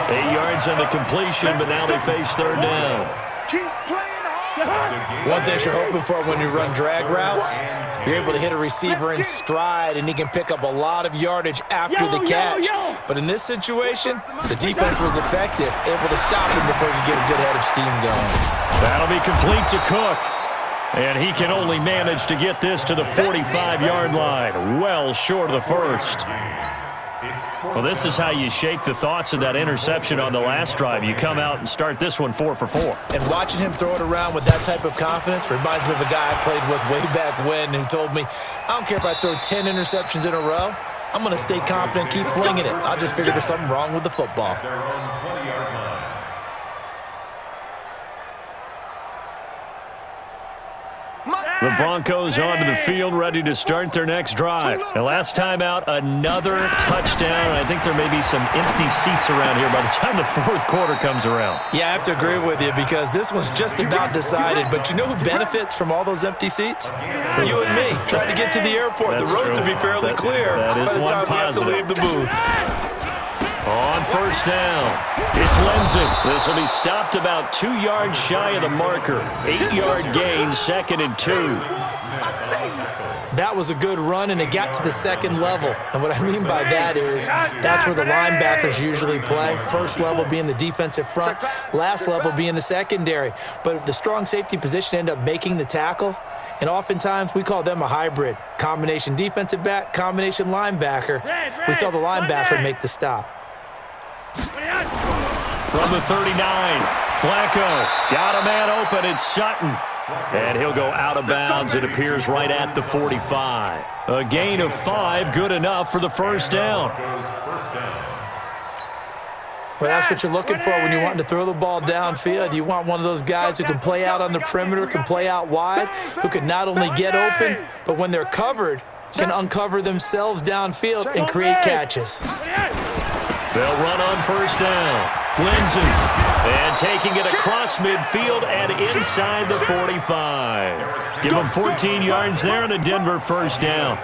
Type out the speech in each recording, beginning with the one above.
8 yards on the completion, but now they face third down. One thing you're hoping for when you run drag routes, you're able to hit a receiver in stride, and he can pick up a lot of yardage after the catch. But in this situation, the defense was effective, able to stop him before he could get a good head of steam going. That'll be complete to Cook. And he can only manage to get this to the 45-yard line, well short of the first. Well, this is how you shake the thoughts of that interception on the last drive. You come out and start this one 4 for 4. And watching him throw it around with that type of confidence reminds me of a guy I played with way back when who told me, I don't care if I throw 10 interceptions in a row. I'm going to stay confident, keep flinging it. I just figured there's something wrong with the football. The Broncos onto the field, ready to start their next drive. And last time out, another touchdown. I think there may be some empty seats around here by the time the fourth quarter comes around. Yeah, I have to agree with you because this one's just about decided. But you know who benefits from all those empty seats? You and me, trying to get to the airport. That's the roads true. will be fairly clear that by the time we have to leave the booth. On first down, it's Lenzen. This will be stopped about 2 yards shy of the marker. 8-yard gain, 2nd and 2. That was a good run, and it got to the second level. And what I mean by that is that's where the linebackers usually play. First level being the defensive front, last level being the secondary. But the strong safety position ended up making the tackle. And oftentimes, we call them a hybrid. Combination defensive back, combination linebacker. We saw the linebacker make the stop. From the 39, Flacco got a man open. It's Sutton. And he'll go out of bounds. It appears right at the 45. A gain of 5, good enough for the first down. Well, that's what you're looking for when you're wanting to throw the ball downfield. You want one of those guys who can play out on the perimeter, can play out wide, who can not only get open, but when they're covered, can uncover themselves downfield and create catches. They'll run on first down. Lindsey. And taking it across midfield and inside the 45. Give them 14 yards there and a Denver first down.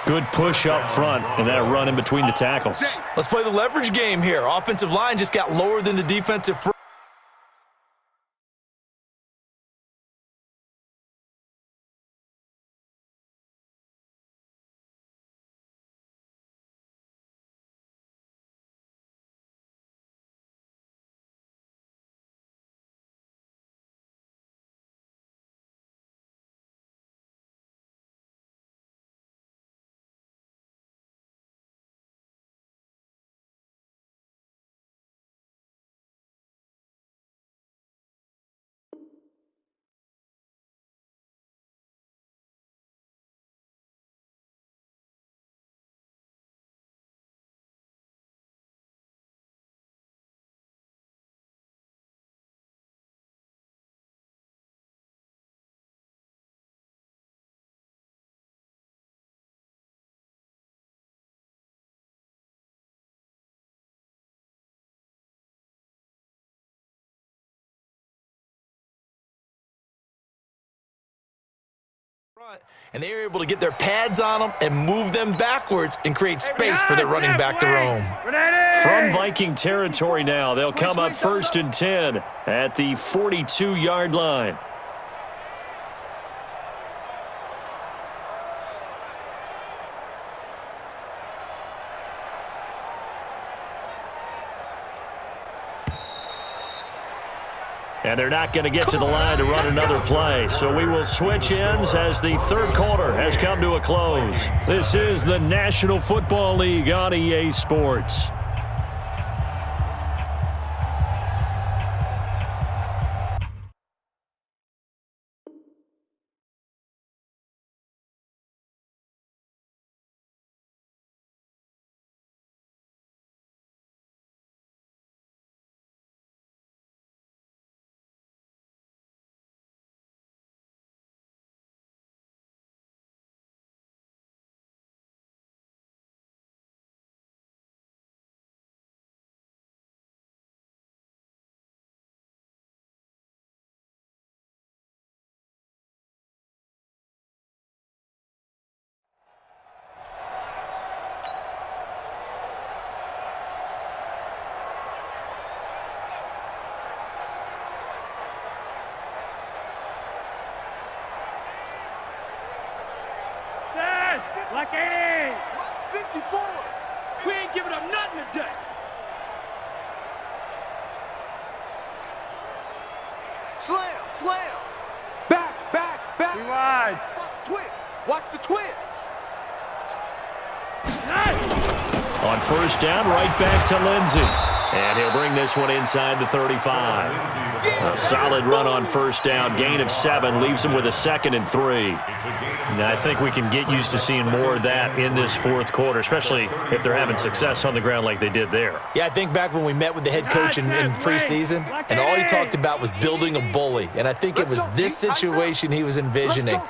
Good push up front and that run in between the tackles. Let's play the leverage game here. Offensive line just got lower than the defensive front. And they were able to get their pads on them and move them backwards and create space for their running back to roam. From Viking territory now, they'll come up 1st and 10 at the 42-yard line. And they're not going to get to the line to run another play. So we will switch ends as the third quarter has come to a close. This is the National Football League on EA Sports. Black 80. 54. We ain't giving up nothing today. Slam. Back. Rewind. Watch the twist. Nice. On first down, right back to Lindsey. And he'll bring this one inside the 35. A solid run on first down. Gain of 7 leaves him with a 2nd and 3. Now, I think we can get used to seeing more of that in this fourth quarter, especially if they're having success on the ground like they did there. Yeah, I think back when we met with the head coach in preseason, and all he talked about was building a bully. And I think it was this situation he was envisioning.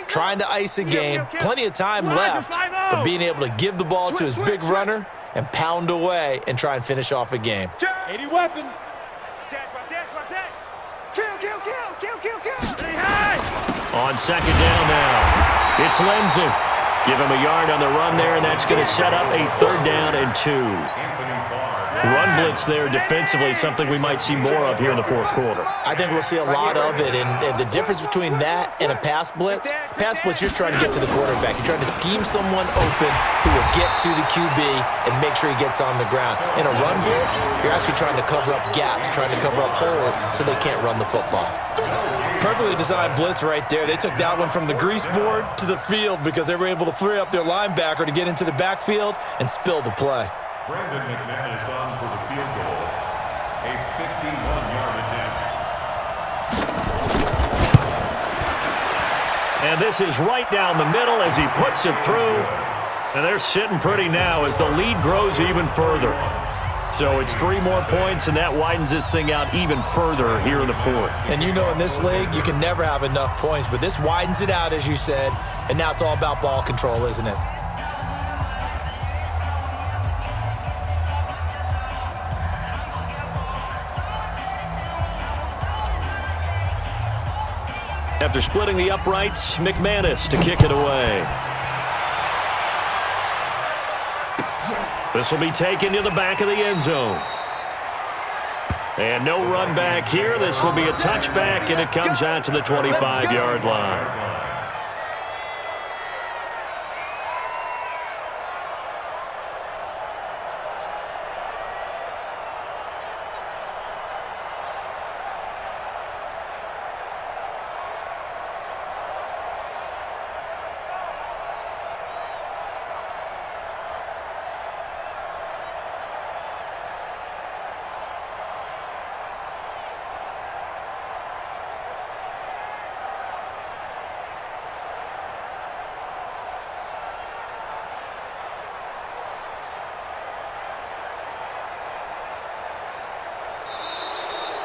Trying to ice a game, plenty of time left, but being able to give the ball to his big runner and pound away and try and finish off a game. 80 weapon. On second down now, it's Lindsey. Give him a yard on the run there, and that's going to set up a 3rd down and 2. Run blitz there defensively, something we might see more of here in the fourth quarter. I think we'll see a lot of it, and the difference between that and a pass blitz, you're trying to get to the quarterback. You're trying to scheme someone open who will get to the QB and make sure he gets on the ground. In a run blitz, you're actually trying to cover up gaps, trying to cover up holes so they can't run the football. Perfectly designed blitz right there. They took that one from the grease board to the field because they were able to free up their linebacker to get into the backfield and spill the play. Brandon McManus on for the field goal. A 51-yard attempt. And this is right down the middle as he puts it through. And they're sitting pretty now as the lead grows even further. So it's 3 more points, and that widens this thing out even further here in the fourth. And you know in this league, you can never have enough points, but this widens it out, as you said, and now it's all about ball control, isn't it? After splitting the uprights, McManus to kick it away. This will be taken to the back of the end zone. And no run back here. This will be a touchback, and it comes out to the 25-yard line.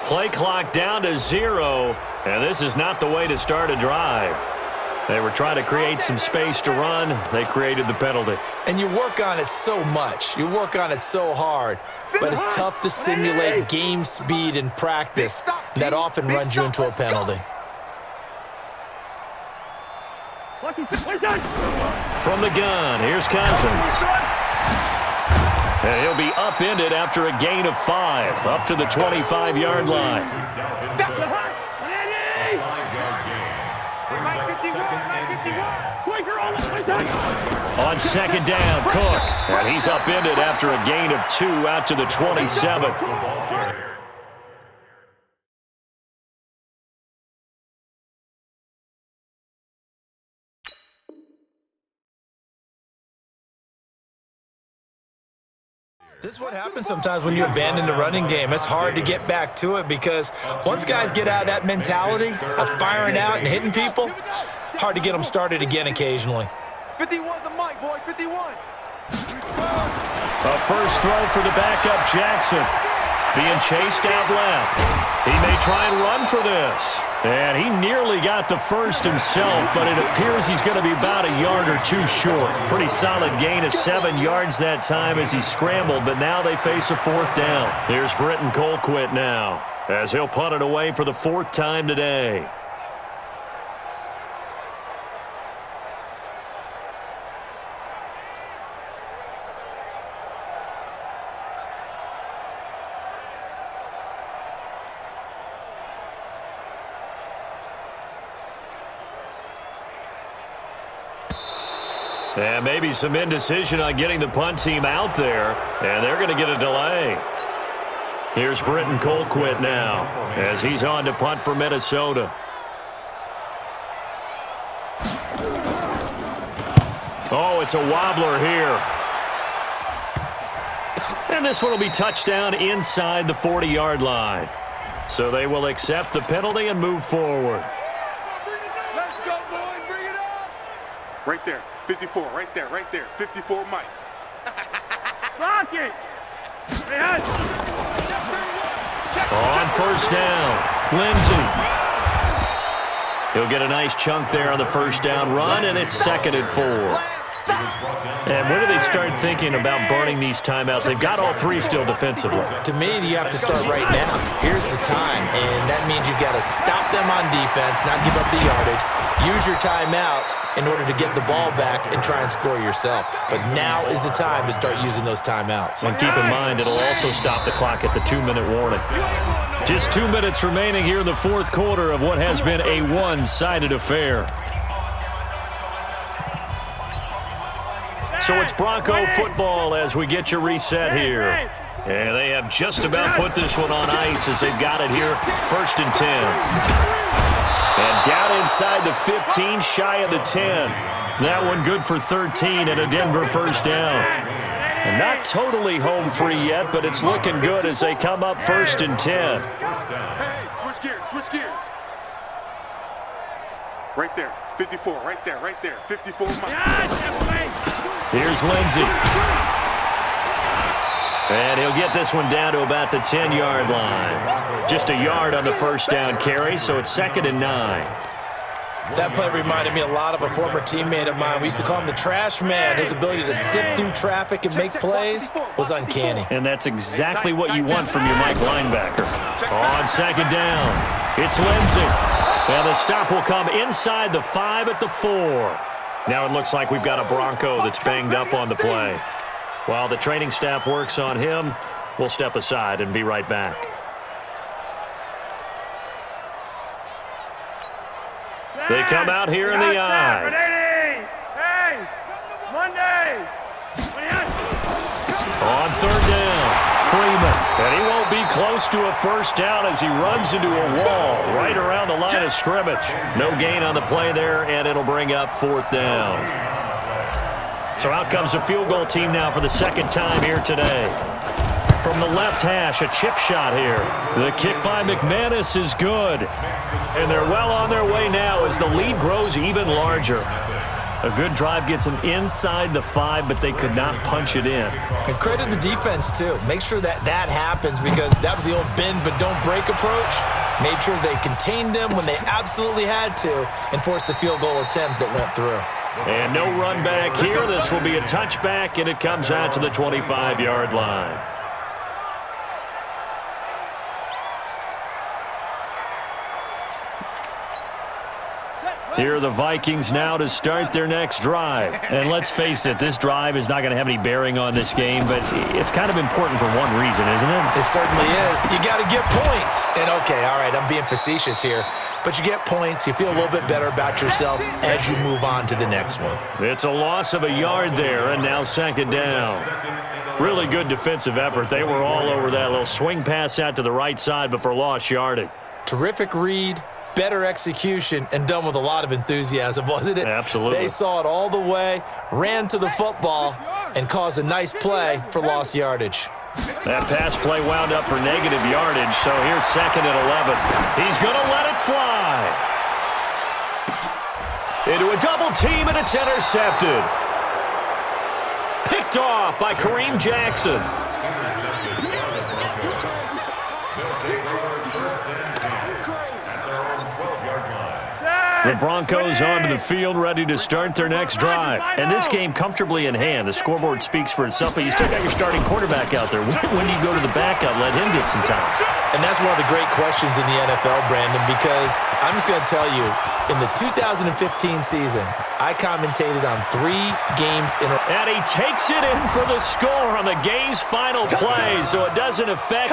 Play clock down to 0, and this is not the way to start a drive. They were trying to create some space to run. They created the penalty. And you work on it so much. You work on it so hard. But it's tough to simulate game speed in practice. That often runs you into a penalty. From the gun, here's Cousins. And he'll be upended after a gain of 5, up to the 25-yard line. On second down, Cook. And he's upended after a gain of 2 out to the 27. This is what happens sometimes when you abandon the running game. It's hard to get back to it because once guys get out of that mentality of firing out and hitting people, hard to get them started again occasionally. 51 the mic, boy, 51. A first throw for the backup Jackson. Being chased out left. He may try and run for this. And he nearly got the first himself, but it appears he's going to be about a yard or 2 short. Pretty solid gain of 7 yards that time as he scrambled, but now they face a 4th down. Here's Britton Colquitt now as he'll punt it away for the 4th time today. And maybe some indecision on getting the punt team out there, and they're going to get a delay. Here's Britton Colquitt now as he's on to punt for Minnesota. Oh, it's a wobbler here. And this one will be touchdown inside the 40-yard line. So they will accept the penalty and move forward. Let's go, boys. Bring it up. Right there. 54. Right there. Right there. 54 Mike. Block it. On first down, Lindsey. He'll get a nice chunk there on the first down run, and it's 2nd and 4. And when do they start thinking about burning these timeouts? They've got all 3 still defensively. To me, you have to start right now. Here's the time, and that means you've got to stop them on defense, not give up the yardage, use your timeouts in order to get the ball back and try and score yourself. But now is the time to start using those timeouts. And keep in mind, it'll also stop the clock at the 2-minute warning. Just 2 minutes remaining here in the 4th quarter of what has been a one-sided affair. So it's Bronco football as we get your reset here. And they have just about put this one on ice as they've got it here, 1st and 10. And down inside the 15, shy of the 10. That one good for 13 and a Denver first down. And not totally home free yet, but it's looking good as they come up 1st and 10. Hey, switch gears. Switch gears. Right there. 54. Right there. Right there. 54 Mike. Here's Lindsey. And he'll get this one down to about the 10-yard line. Just a yard on the first down carry, so it's 2nd and 9. That play reminded me a lot of a former teammate of mine. We used to call him the trash man. His ability to sift through traffic and make plays was uncanny. And that's exactly what you want from your Mike linebacker. On 2nd down, it's Lindsey. And the stop will come inside the 5 at the 4. Now it looks like we've got a Bronco that's banged up on the play. While the training staff works on him, we'll step aside and be right back. They come out here in the eye. Hey, Monday. On 3rd down, Freeman. And he won't be close to a first down as he runs into a wall right around the line of scrimmage. No gain on the play there, and it'll bring up 4th down. So out comes the field goal team now for the 2nd time here today. From the left hash, a chip shot here. The kick by McManus is good. And they're well on their way now as the lead grows even larger. A good drive gets them inside the 5, but they could not punch it in. And credit the defense, too. Make sure that happens because that was the old bend but don't break approach. Made sure they contained them when they absolutely had to and forced the field goal attempt that went through. And no run back here. This will be a touchback, and it comes out to the 25-yard line. Here are the Vikings now to start their next drive. And let's face it, this drive is not going to have any bearing on this game, but it's kind of important for one reason, isn't it? It certainly is. You got to get points. And, okay, all right, I'm being facetious here. But you get points, you feel a little bit better about yourself as you move on to the next one. It's a loss of a yard there, and now 2nd down. Really good defensive effort. They were all over that little swing pass out to the right side before lost yardage. Terrific read. Better execution, and done with a lot of enthusiasm, wasn't it? Absolutely. They saw it all the way, ran to the football, and caused a nice play for lost yardage. That pass play wound up for negative yardage, so here's 2nd and 11. He's going to let it fly. Into a double team, and it's intercepted. Picked off by Kareem Jackson. The Broncos onto the field, ready to start their next drive. And this game comfortably in hand. The scoreboard speaks for itself, but you still got your starting quarterback out there. When do you go to the backup, let him get some time? And that's one of the great questions in the NFL, Brandon, because I'm just going to tell you, in the 2015 season, I commentated on 3 games in a row. And he takes it in for the score on the game's final play, so it doesn't affect